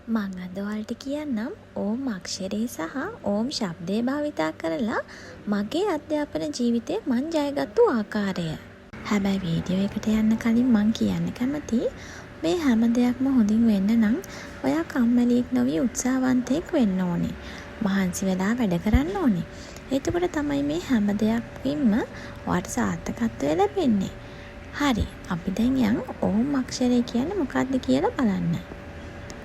මං අද ඔයාලට කියන්නම් ඕම් අක්ෂරය සහ ඕම් ශබ්දය භාවිතා කරලා මගේ අධ්‍යාපන ජීවිතේ මං ජයගත්තු ආකාරය. හැබැයි වීඩියෝ එකට යන්න කලින් මං කියන්න කැමති මේ හැම දෙයක්ම හොඳින් වෙන්න නම් ඔයා කම්මැලියෙක් නොවී උත්සාහවන්තයෙක් වෙන්න ඕනේ. මහන්සි වෙලා වැඩ කරන්න ඕනේ. එතකොට තමයි මේ හැම දෙයක්ින්ම ඔයාට සාර්ථකත්වය ලැබෙන්නේ. හරි, අපි දැන් යන් ඕම් අක්ෂරය කියන්නේ මොකක්ද කියලා බලන්න.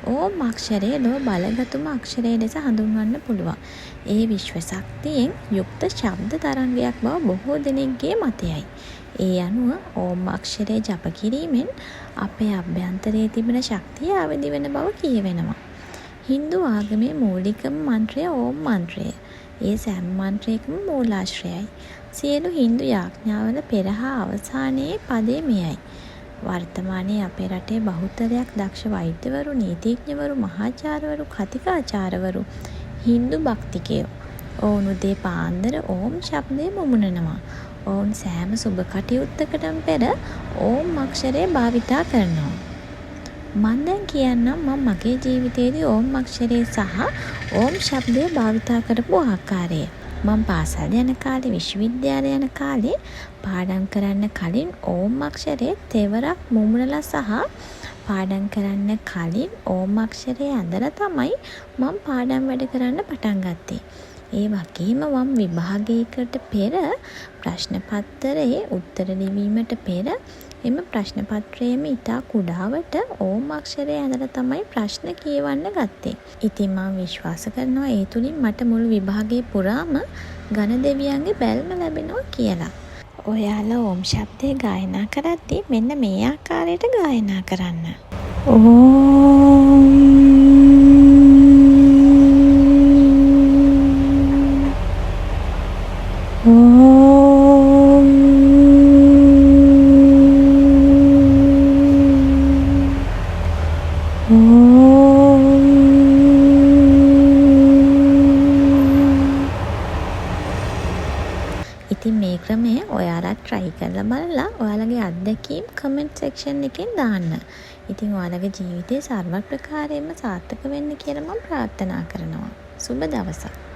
ඕම් අක්ෂරය ලොව බලගතුම අක්ෂරය ලෙස හඳුන්වන්න පුළුවන්. ඒ විශ්ව ශක්තියෙන් යුක්ත ශබ්ද තරංගයක් බව බොහෝ දෙනෙක්ගේ මතයයි. ඒ අනුව ඕම් අක්ෂරය ජප කිරීමෙන් අපේ අභ්‍යන්තරයේ තිබෙන ශක්තිය අවදි වෙන බව කියවෙනවා. හින්දු ආගමේ මූලිකම මන්ත්‍රය ඕම් මන්ත්‍රය. ඒ සෑම මන්ත්‍රයකම මූලාශ්‍රයයි. සියලු හින්දු යාඥාවල පෙර හා අවසානයේ පදේ මෙයයි. වර්තමානයේ අපේ රටේ බහුතරයක් දක්ෂ වෛද්‍යවරු, නීතිඥවරු, මහාචාර්යවරු, කතිකාචාර්යවරු හින්දු භක්තිකයෝ. ඔවුන් උදේ පාන්දර ඕම් ශබ්දය මුමුණනවා. ඔවුන් සෑම සුබ කටයුත්තකටම පෙර ඕම් අක්ෂරය භාවිතා කරනවා. මම දැන් කියන්නම් මම මගේ ජීවිතයේදී ඕම් අක්ෂරය සහ ඕම් ශබ්දය භාවිතා කරපු ආකාරය. මම පාසල් යන කාලේ, විශ්වවිද්‍යාලය යන කාලේ පාඩම් කරන්න කලින් ඕම් අක්ෂරයේ තෙවරක් මුමුණලා සහ පාඩම් කරන්න කලින් ඕම් අක්ෂරය ඇඳලා තමයි මම පාඩම් වැඩ කරන්න පටන් ගත්තේ. ඒ වගේම මම විභාගයකට පෙර ප්‍රශ්න පත්‍රයේ උත්තර ලිවීමට පෙර එම ප්‍රශ්න පත්‍රයේම ඉතා කුඩාවට ඕම් අක්ෂරය ඇඳලා තමයි ප්‍රශ්න කියවන්න ගත්තේ. ඉතින් මම විශ්වාස කරනවා ඒ තුලින් මට මුළු විභාගයේ පුරාම ඝන දෙවියන්ගේ බැල්ම ලැබෙනවා කියලා. ඔයාලා ඕම් ශබ්දය ගායනා කරද්දී මෙන්න මේ ආකාරයට ගායනා කරන්න. ඉතින් මේ ක්‍රමය ඔයාලා try කරලා බලලා ඔයාලගේ අත්දැකීම් comment section එකෙන් දාන්න. ඉතින් ඔයාලගේ ජීවිතේ සර්ව ප්‍රකාරයෙන්ම සාර්ථක වෙන්න කියලා මම ප්‍රාර්ථනා කරනවා. සුබ දවසක්.